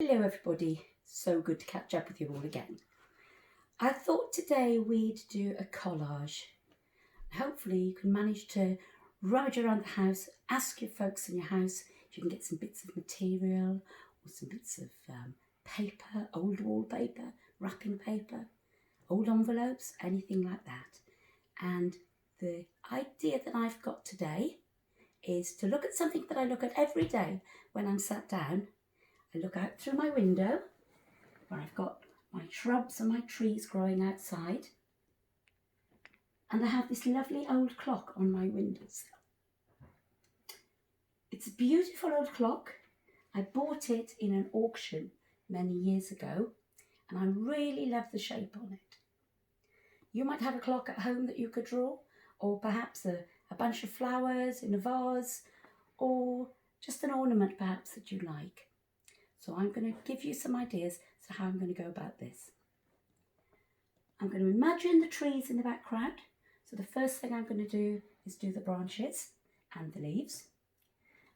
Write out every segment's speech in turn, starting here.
Hello everybody, so good to catch up with you all again. I thought today we'd do a collage. Hopefully you can manage to rummage around the house, ask your folks in your house if you can get some bits of material or some bits of paper, old wallpaper, wrapping paper, old envelopes, anything like that. And the idea that I've got today is to look at something that I look at every day when I'm sat down. I look out through my window where I've got my shrubs and my trees growing outside, and I have this lovely old clock on my windowsill. It's a beautiful old clock. I bought it in an auction many years ago and I really love the shape on it. You might have a clock at home that you could draw, or perhaps a bunch of flowers in a vase, or just an ornament perhaps that you like. So I'm going to give you some ideas as to how I'm going to go about this. I'm going to imagine the trees in the background. So the first thing I'm going to do is do the branches and the leaves.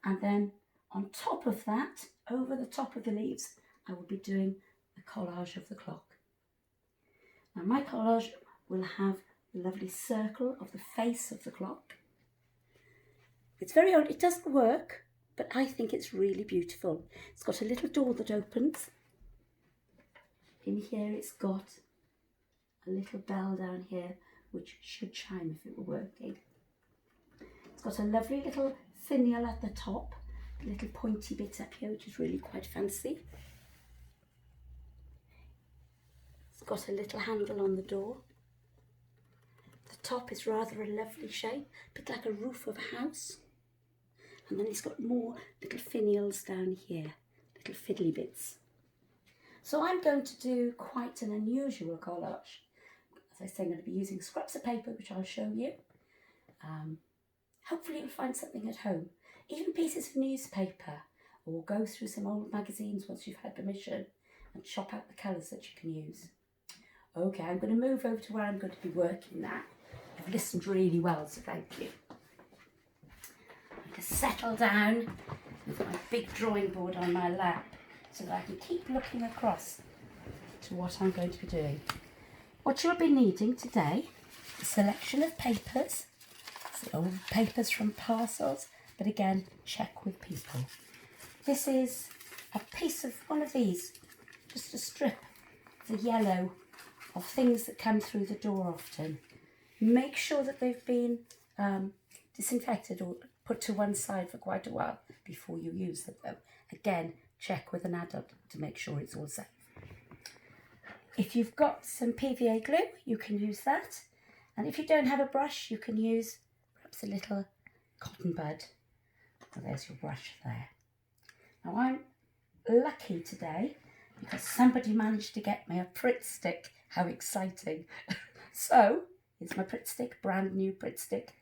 And then on top of that, over the top of the leaves, I will be doing the collage of the clock. Now my collage will have the lovely circle of the face of the clock. It's very old, it doesn't work, but I think it's really beautiful. It's got a little door that opens. In here it's got a little bell down here which should chime if it were working. It's got a lovely little finial at the top, a little pointy bit up here which is really quite fancy. It's got a little handle on the door. The top is rather a lovely shape, a bit like a roof of a house. And then it's got more little finials down here, little fiddly bits. So I'm going to do quite an unusual collage. As I say, I'm going to be using scraps of paper, which I'll show you. Hopefully you'll find something at home, even pieces of newspaper, or go through some old magazines once you've had permission and chop out the colours that you can use. Okay, I'm going to move over to where I'm going to be working now. You've listened really well, so thank you. To settle down with my big drawing board on my lap so that I can keep looking across to what I'm going to be doing. What you'll be needing today is a selection of papers, so old papers from parcels, but again, check with people. This is a piece of one of these, just a strip, the yellow, of things that come through the door often. Make sure that they've been disinfected or put to one side for quite a while before you use them. Again, check with an adult to make sure it's all safe. If you've got some PVA glue, you can use that. And if you don't have a brush, you can use perhaps a little cotton bud. Well, there's your brush there. Now I'm lucky today because somebody managed to get me a Pritt stick. How exciting. So, here's my Pritt stick, brand new Pritt stick,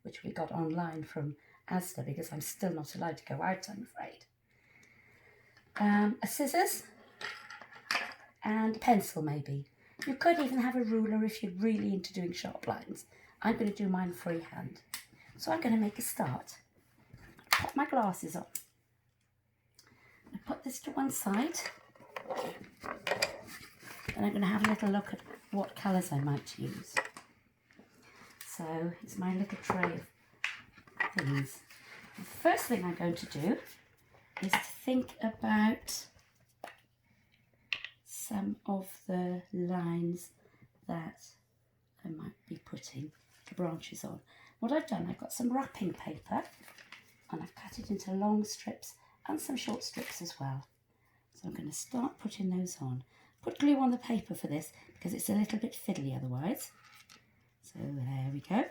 which we got online from Asda because I'm still not allowed to go out, I'm afraid. A scissors and a pencil maybe. You could even have a ruler if you're really into doing sharp lines. I'm going to do mine freehand. So I'm going to make a start. Put my glasses on. I put this to one side. And I'm going to have a little look at what colours I might use. So it's my little tray of things. The first thing I'm going to do is to think about some of the lines that I might be putting the branches on. What I've done, I've got some wrapping paper and I've cut it into long strips and some short strips as well. So I'm going to start putting those on. Put glue on the paper for this because it's a little bit fiddly otherwise. So there we go.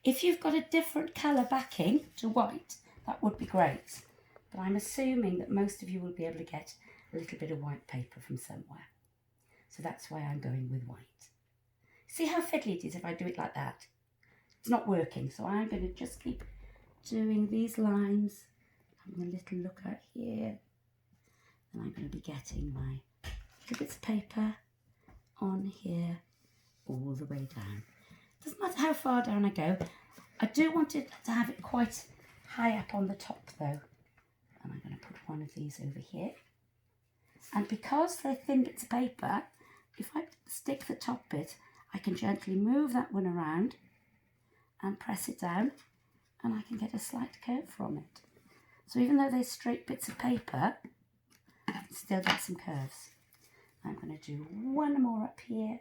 If you've got a different colour backing to white, that would be great. But I'm assuming that most of you will be able to get a little bit of white paper from somewhere. So that's why I'm going with white. See how fiddly it is if I do it like that? It's not working, so I'm going to just keep doing these lines. Having a little look out here. And I'm going to be getting my little bits of paper on here all the way down. Doesn't matter how far down I go. I do want it to have it quite high up on the top though. And I'm going to put one of these over here. And because they're thin bits of paper, if I stick the top bit, I can gently move that one around and press it down, and I can get a slight curve from it. So even though they're straight bits of paper, I can still get some curves. I'm going to do one more up here.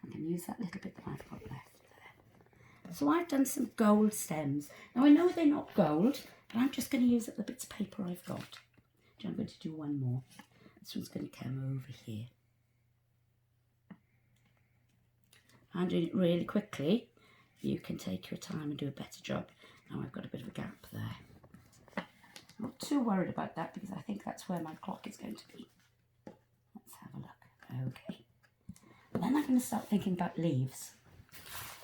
I can use that little bit that I've got left there. So I've done some gold stems. Now I know they're not gold, but I'm just going to use up the bits of paper I've got. So I'm going to do one more. This one's going to come over here. I'm doing it really quickly. You can take your time and do a better job. Now I've got a bit of a gap there. I'm not too worried about that because I think that's where my clock is going to be. Let's have a look. Okay. And then I'm going to start thinking about leaves.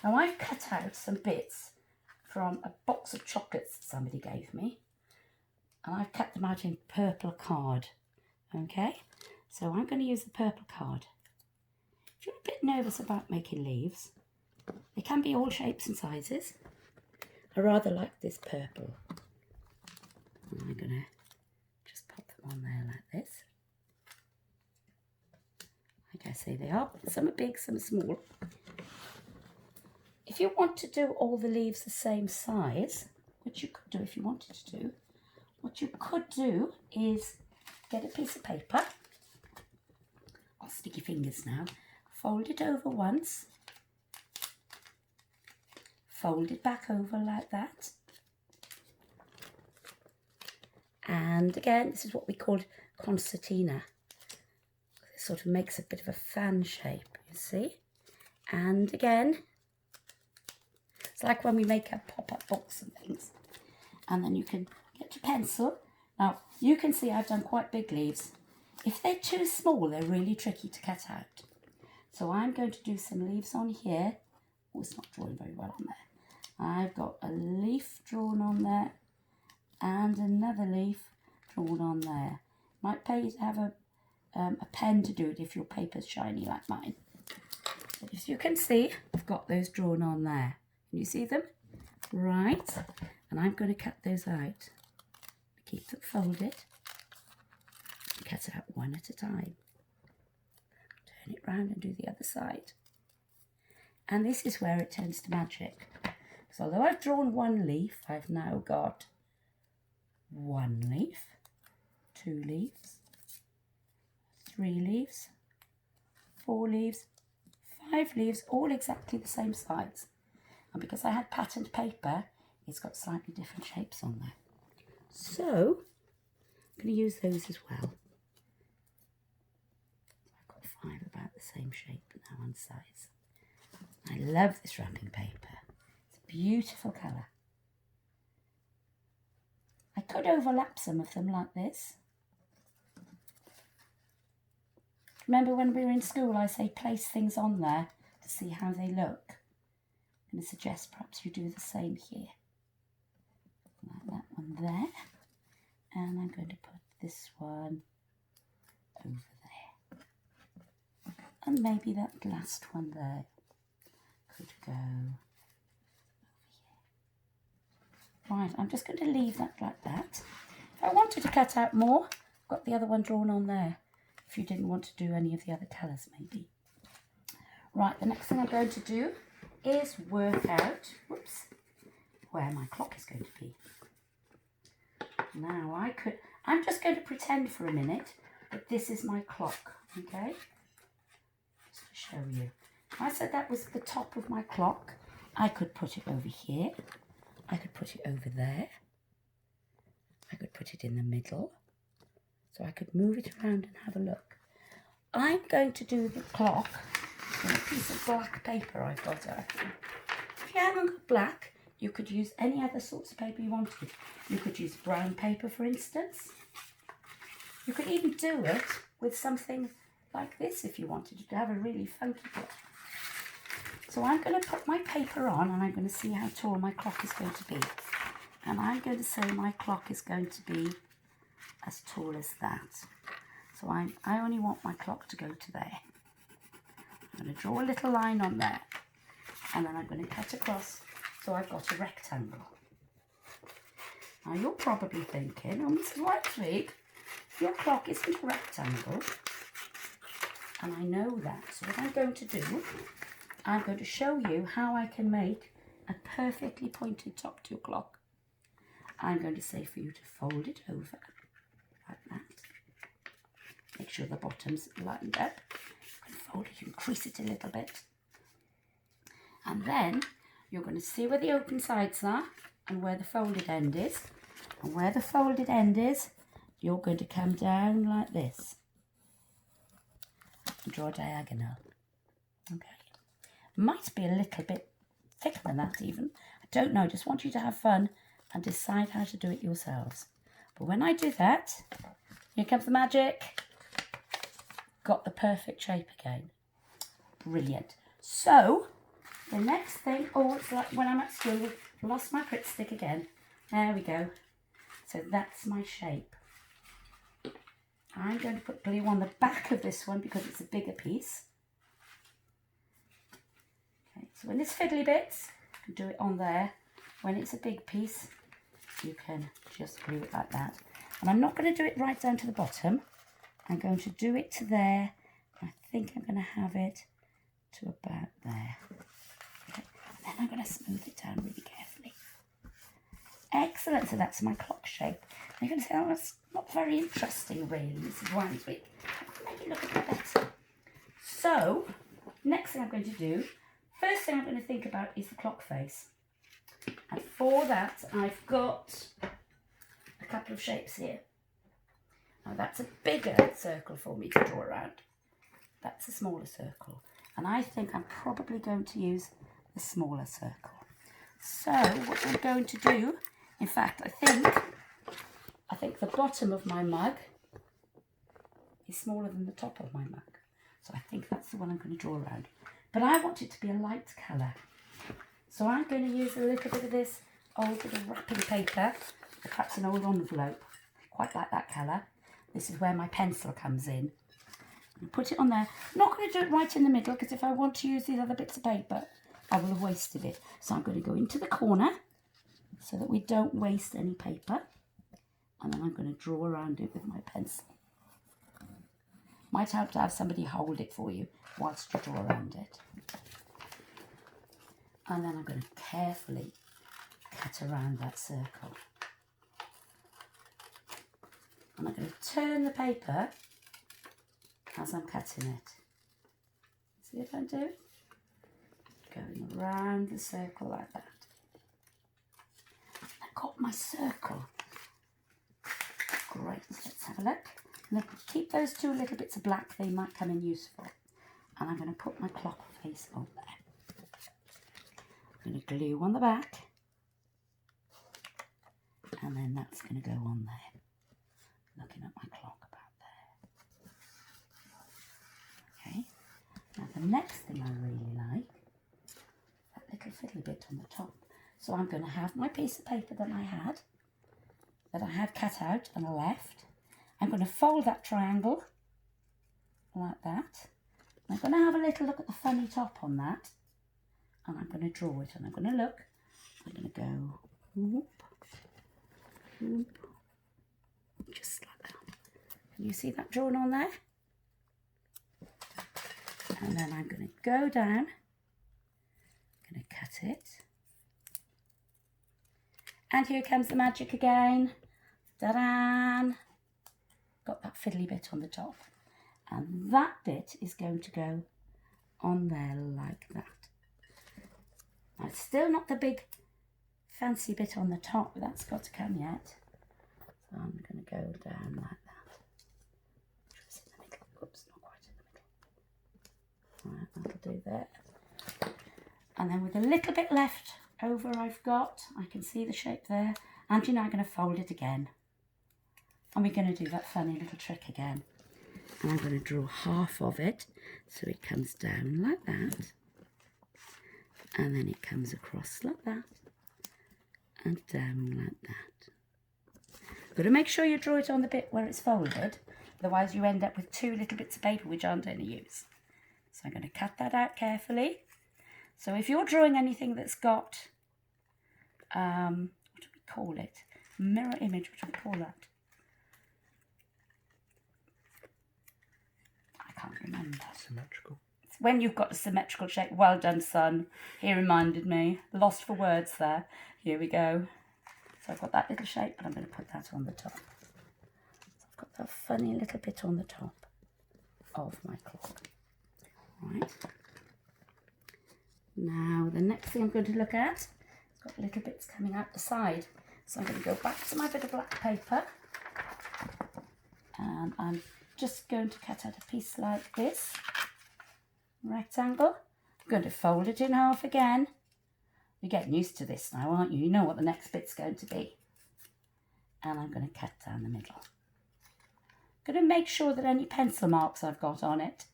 Now I've cut out some bits from a box of chocolates that somebody gave me. And I've cut them out in purple card. Okay. So I'm going to use the purple card. If you're a bit nervous about making leaves, they can be all shapes and sizes. I rather like this purple. And I'm going to just pop them on there like this. Like I say, they are. Some are big, some are small. If you want to do all the leaves the same size, which you could do if you wanted to do, what you could do is get a piece of paper. I'll stick your fingers now. Fold it over once. Fold it back over like that. And again, this is what we call concertina. It sort of makes a bit of a fan shape, you see. And again, it's like when we make a pop-up box and things. And then you can get your pencil. Now, you can see I've done quite big leaves. If they're too small, they're really tricky to cut out. So I'm going to do some leaves on here. Oh, it's not drawing very well on there. I've got a leaf drawn on there and another leaf drawn on there. Might pay you to have a pen to do it if your paper's shiny like mine. But as you can see, I've got those drawn on there. Can you see them? Right. And I'm going to cut those out. Keep them folded. Cut it out one at a time. Turn it round and do the other side. And this is where it turns to magic. So although I've drawn one leaf, I've now got one leaf, two leaves, three leaves, four leaves, five leaves, all exactly the same size. And because I had patterned paper, it's got slightly different shapes on there. So I'm going to use those as well. I've got five about the same shape now and size. I love this wrapping paper. It's a beautiful colour. I could overlap some of them like this. Remember when we were in school, I say place things on there to see how they look. I'm going to suggest perhaps you do the same here. Like that one there. And I'm going to put this one over there. And maybe that last one there could go over here. Right, I'm just going to leave that like that. If I wanted to cut out more, I've got the other one drawn on there. If you didn't want to do any of the other colours, maybe. Right, the next thing I'm going to do is work out, whoops, where my clock is going to be. Now I'm just going to pretend for a minute that this is my clock, okay? Just to show you. I said that was the top of my clock. I could put it over here. I could put it over there. I could put it in the middle. So I could move it around and have a look. I'm going to do the clock with a piece of black paper I've got out. If you haven't got black, you could use any other sorts of paper you wanted. You could use brown paper, for instance. You could even do it with something like this if you wanted to have a really funky clock. So I'm going to put my paper on and I'm going to see how tall my clock is going to be. And I'm going to say my clock is going to be as tall as that. So I only want my clock to go to there. I'm going to draw a little line on there. And then I'm going to cut across so I've got a rectangle. Now you're probably thinking, oh, Mrs Weinzweig, your clock isn't a rectangle, and I know that, so what I'm going to do, I'm going to show you how I can make a perfectly pointed top to your clock. I'm going to say for you to fold it over like that. Make sure the bottom's lined up. And fold it, increase it a little bit. And then you're going to see where the open sides are and where the folded end is. And where the folded end is, you're going to come down like this and draw a diagonal. Okay. Might be a little bit thicker than that even. I don't know, just want you to have fun and decide how to do it yourselves. But when I do that, here comes the magic. Got the perfect shape again. Brilliant. So, the next thing, oh, it's like when I'm at school, I've lost my Pritt stick again. There we go. So that's my shape. I'm going to put glue on the back of this one because it's a bigger piece. Okay, so when it's fiddly bits, you can do it on there. When it's a big piece, you can just glue it like that. And I'm not going to do it right down to the bottom. I'm going to do it to there. I think I'm going to have it to about there. Okay. Then I'm going to smooth it down really carefully. Excellent, so that's my clock shape. You're going to say, oh, that's not very interesting really, Mrs Weinzweig. Make it look a bit better. So, next thing I'm going to do, first thing I'm going to think about is the clock face. And for that, I've got a couple of shapes here. Now that's a bigger circle for me to draw around. That's a smaller circle. And I think I'm probably going to use the smaller circle. So what I'm going to do, in fact, I think the bottom of my mug is smaller than the top of my mug. So I think that's the one I'm going to draw around. But I want it to be a light colour. So I'm going to use a little bit of this old bit of wrapping paper, or perhaps an old envelope, quite like that colour. This is where my pencil comes in. And put it on there. I'm not going to do it right in the middle because if I want to use these other bits of paper, I will have wasted it. So I'm going to go into the corner so that we don't waste any paper. And then I'm going to draw around it with my pencil. Might help to have somebody hold it for you whilst you draw around it. And then I'm going to carefully cut around that circle. And I'm going to turn the paper as I'm cutting it. See what I'm doing? Going around the circle like that. I've got my circle. Great, let's have a look. I'm going to keep those two little bits of black, they might come in useful. And I'm going to put my clock face on there. I'm going to glue on the back. And then that's going to go on there. Looking at my clock about there. Okay, now the next thing I really like, that little fiddly bit on the top. So I'm going to have my piece of paper that I had cut out and left. I'm going to fold that triangle like that. I'm going to have a little look at the funny top on that. And I'm going to draw it and I'm going to look. I'm going to go whoop, whoop. Just like that. Can you see that drawn on there? And then I'm going to go down. I'm going to cut it. And here comes the magic again. Ta-da! Got that fiddly bit on the top. And that bit is going to go on there like that. Now it's still not the big fancy bit on the top, but that's got to come yet. So I'm going to go down like that. Just in the middle. Oops, not quite in the middle. Right, that'll do that. And then with a little bit left over I've got, I can see the shape there. And you're now going to fold it again. And we're going to do that funny little trick again. And I'm going to draw half of it so it comes down like that. And then it comes across like that. And down like that. Got to make sure you draw it on the bit where it's folded, otherwise you end up with two little bits of paper which aren't any use. So I'm going to cut that out carefully. So if you're drawing anything that's got, what do we call it? Mirror image, what do we call that? And symmetrical. it's when you've got a symmetrical shape. Well done, son. He reminded me. Lost for words there. Here we go. So I've got that little shape, but I'm going to put that on the top. So I've got that funny little bit on the top of my clock. Right. Now, the next thing I'm going to look at, it's got little bits coming out the side. So I'm going to go back to my bit of black paper. And I'm just going to cut out a piece like this. Rectangle. I'm going to fold it in half again. You're getting used to this now, aren't you? You know what the next bit's going to be. And I'm going to cut down the middle. I'm going to make sure that any pencil marks I've got on it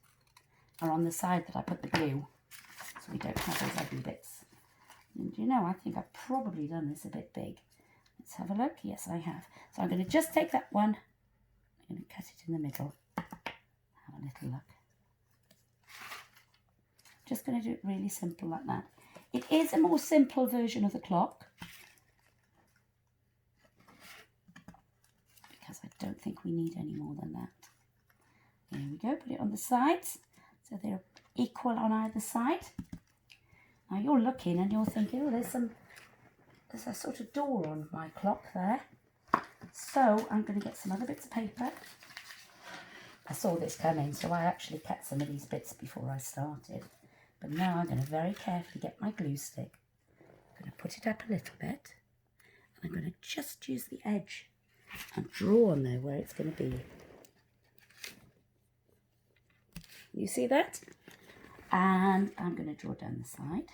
are on the side that I put the glue, so we don't have those ugly bits. And you know, I think I've probably done this a bit big. Let's have a look. Yes, I have. So I'm going to just take that one. I'm going to cut it in the middle. Have a little look. Just going to do it really simple like that. It is a more simple version of the clock, because I don't think we need any more than that. There we go. Put it on the sides so they're equal on either side. Now you're looking and you're thinking, oh, there's a sort of door on my clock there. So I'm going to get some other bits of paper. I saw this coming, so I actually cut some of these bits before I started. But now I'm going to very carefully get my glue stick. I'm going to put it up a little bit. And I'm going to just use the edge and draw on there where it's going to be. You see that? And I'm going to draw down the side.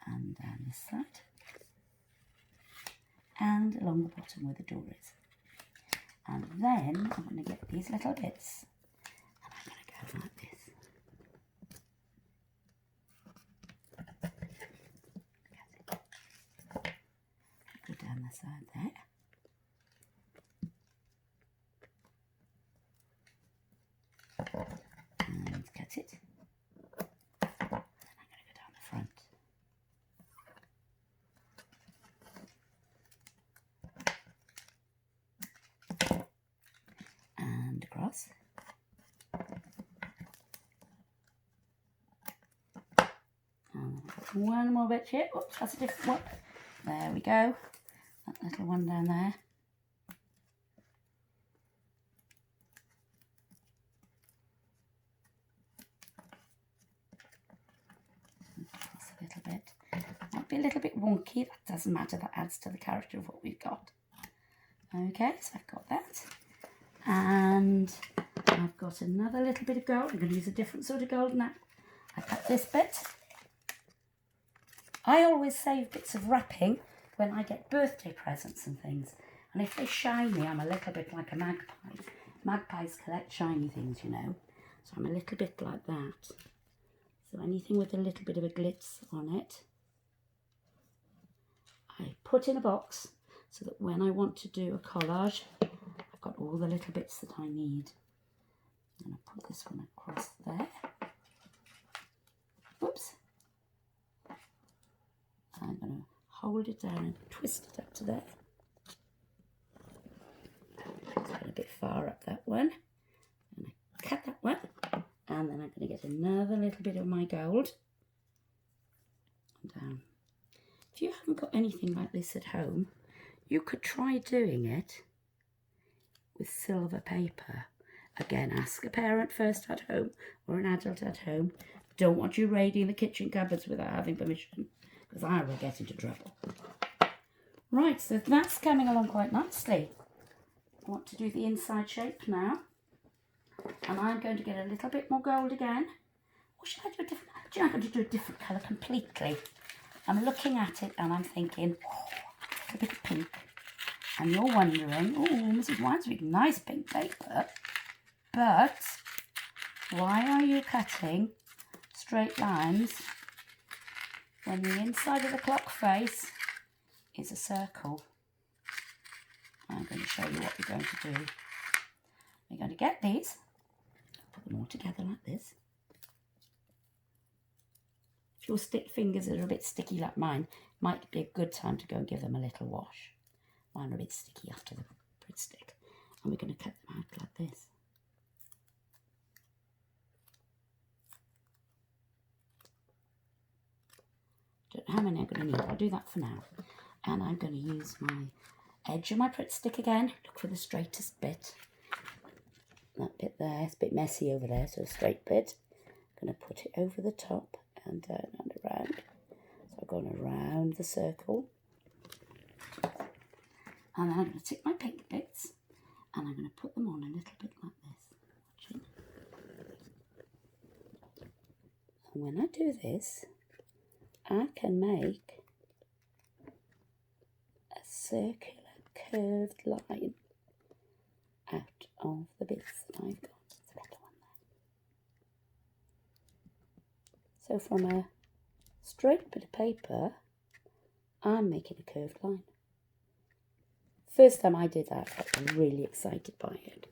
And down this side. And along the bottom where the door is. And then I'm going to get these little bits. And I'm going to go like this. Go down the side there. And cut it. And I'm going to go down the front. And across. And one more bit here. Oops, that's a different one. There we go. That little one down there. Across a little bit. Might be a little bit wonky. That doesn't matter. That adds to the character of what we've got. Okay, so I've got that. And I've got another little bit of gold. I'm going to use a different sort of gold now. I cut this bit. I always save bits of wrapping when I get birthday presents and things. And if they shiny, I'm a little bit like a magpie. Magpies collect shiny things, you know. So I'm a little bit like that. So anything with a little bit of a glitz on it, I put in a box so that when I want to do a collage, I've got all the little bits that I need. I'm going to put this one across there. Whoops. I'm going to hold it down and twist it up to there. It's got a bit far up, that one. I'm going to cut that one. And then I'm going to get another little bit of my gold. Down. If you haven't got anything like this at home, you could try doing it with silver paper. Again, ask a parent first at home or an adult at home. Don't want you raiding the kitchen cupboards without having permission, because I will get into trouble. Right, so that's coming along quite nicely. I want to do the inside shape now. And I'm going to get a little bit more gold again. Or should I do a different? Do you know, I'm going to do a different colour completely. I'm looking at it and I'm thinking, oh, a bit of pink. And you're wondering, oh, Mrs Weinzweig, nice pink paper. But why are you cutting straight lines when the inside of the clock face is a circle? I'm going to show you what we're going to do. We're going to get these, put them all together like this. If your fingers are a bit sticky like mine, might be a good time to go and give them a little wash. Mine are a bit sticky after the Pritt stick. And we're going to cut them out like this. how many I'm going to need. I'll do that for now. And I'm going to use my edge of my Pritt stick again. Look for the straightest bit. That bit there, it's a bit messy over there, so a straight bit. I'm going to put it over the top and down and around. So I've gone around the circle. And then I'm going to take my pink bits and I'm going to put them on a little bit like this. Watching. And when I do this, I can make a circular curved line out of the bits that I've got. It's a better one there. So from a straight bit of paper, I'm making a curved line. First time I did that, I was really excited by it.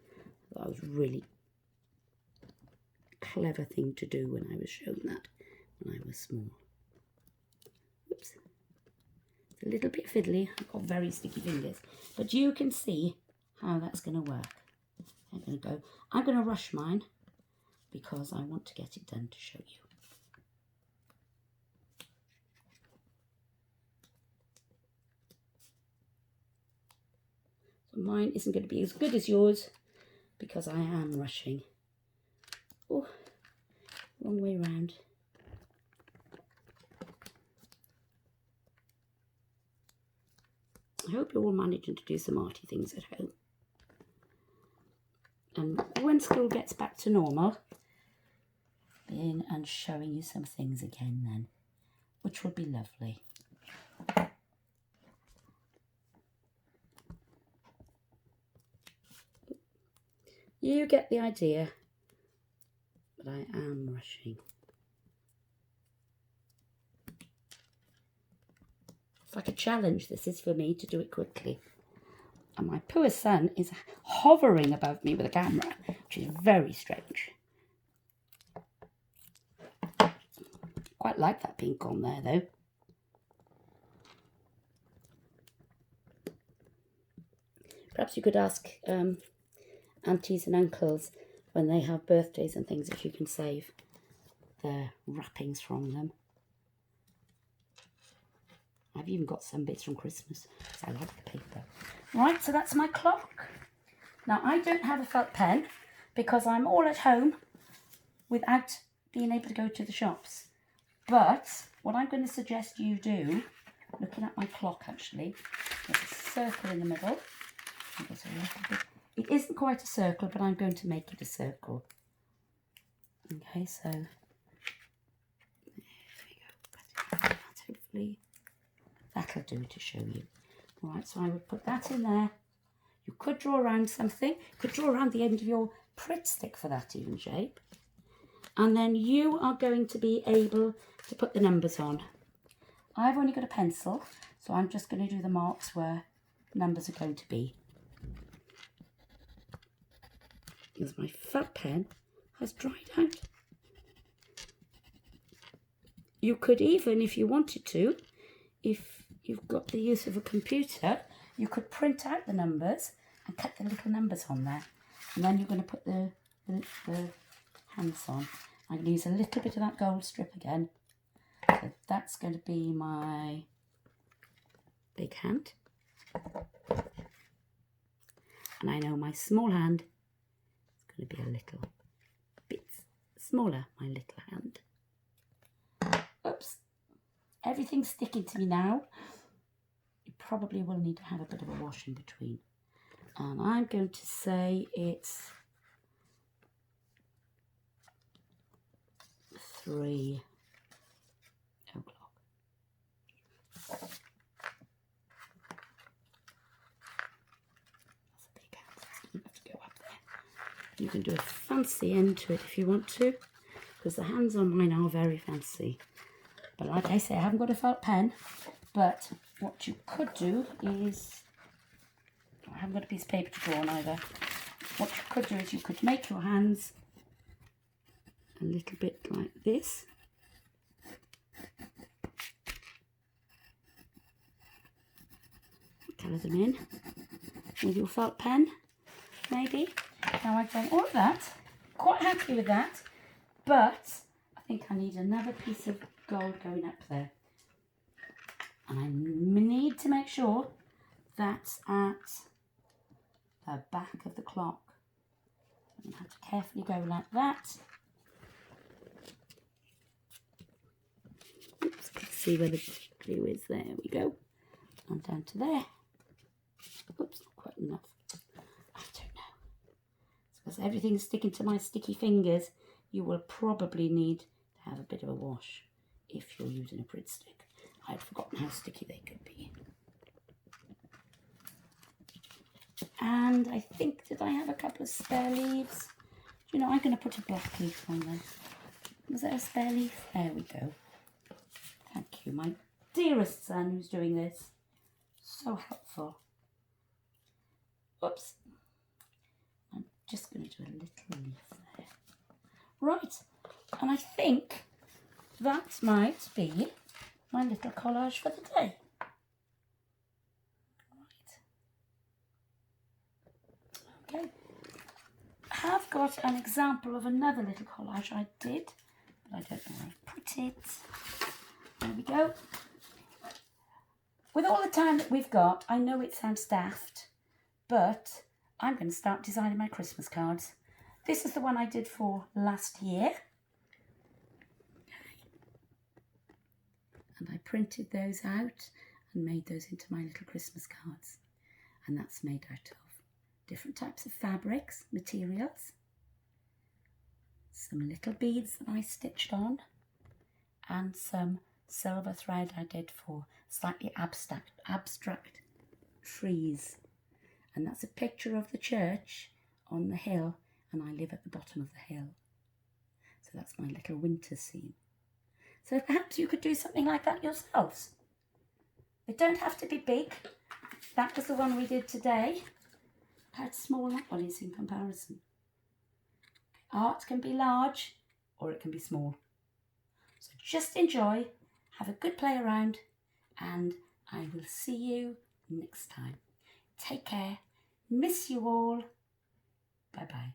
That was really clever thing to do when I was shown that when I was small. Whoops. It's a little bit fiddly. I've got very sticky fingers. But you can see how that's going to work. I'm going to rush mine because I want to get it done to show you. So mine isn't going to be as good as yours because I am rushing. Oh, wrong way round. I hope you're all managing to do some arty things at home. And when school gets back to normal, be in and showing you some things again then, which would be lovely. You get the idea, but I am rushing. It's like a challenge, this is for me, to do it quickly. And my poor son is hovering above me with a camera, which is very strange. Quite like that pink on there, though. Perhaps you could ask aunties and uncles when they have birthdays and things if you can save the wrappings from them. I've even got some bits from Christmas, because I like the paper. Right, so that's my clock. Now, I don't have a felt pen because I'm all at home without being able to go to the shops. But what I'm going to suggest you do, looking at my clock actually, there's a circle in the middle. There's a little bit. It isn't quite a circle, but I'm going to make it a circle. Okay, so there we go. Hopefully that'll do to show you. All right, so I would put that in there. You could draw around something. You could draw around the end of your Pritt stick for that even shape. And then you are going to be able to put the numbers on. I've only got a pencil, so I'm just going to do the marks where numbers are going to be. Because my felt pen has dried out. You could even, if you wanted to, if you've got the use of a computer, you could print out the numbers and cut the little numbers on there. And then you're going to put the hands on. I'm going to use a little bit of that gold strip again. So that's going to be my big hand. And I know my small hand is going to be a little bit smaller, my little hand. Oops. Everything's sticking to me now. You probably will need to have a bit of a wash in between. And I'm going to say it's 3 o'clock. That's a big house. You have to go up there. You can do a fancy end to it if you want to, because the hands on mine are very fancy. But like I say, I haven't got a felt pen. But what you could do is, I haven't got a piece of paper to draw on either. What you could do is you could make your hands a little bit like this. Colour them in with your felt pen, maybe. Now I've done all of that. Quite happy with that. But I think I need another piece of gold going up there. And I need to make sure that's at the back of the clock. I'm going to have to carefully go like that. Oops, let's see where the glue is. There we go. And down to there. Oops, not quite enough. I don't know. It's because everything's sticking to my sticky fingers. You will probably need to have a bit of a wash if you're using a Pritt stick. I'd forgotten how sticky they could be. And I think, did I have a couple of spare leaves? You know, I'm going to put a black leaf on there. Was there a spare leaf? There we go. Thank you, my dearest son who's doing this. So helpful. Oops. I'm just going to do a little leaf there. Right. And I think that might be my little collage for the day. Right. Okay. I have got an example of another little collage I did, but I don't know where I put it. There we go. With all the time that we've got, I know it sounds daft, but I'm going to start designing my Christmas cards. This is the one I did for last year. And I printed those out and made those into my little Christmas cards. And that's made out of different types of fabrics, materials, some little beads that I stitched on, and some silver thread I did for slightly abstract trees. And that's a picture of the church on the hill, and I live at the bottom of the hill. So that's my little winter scene. So perhaps you could do something like that yourselves. They don't have to be big. That was the one we did today. How small that one is in comparison. Art can be large or it can be small. So just enjoy, have a good play around, and I will see you next time. Take care. Miss you all. Bye-bye.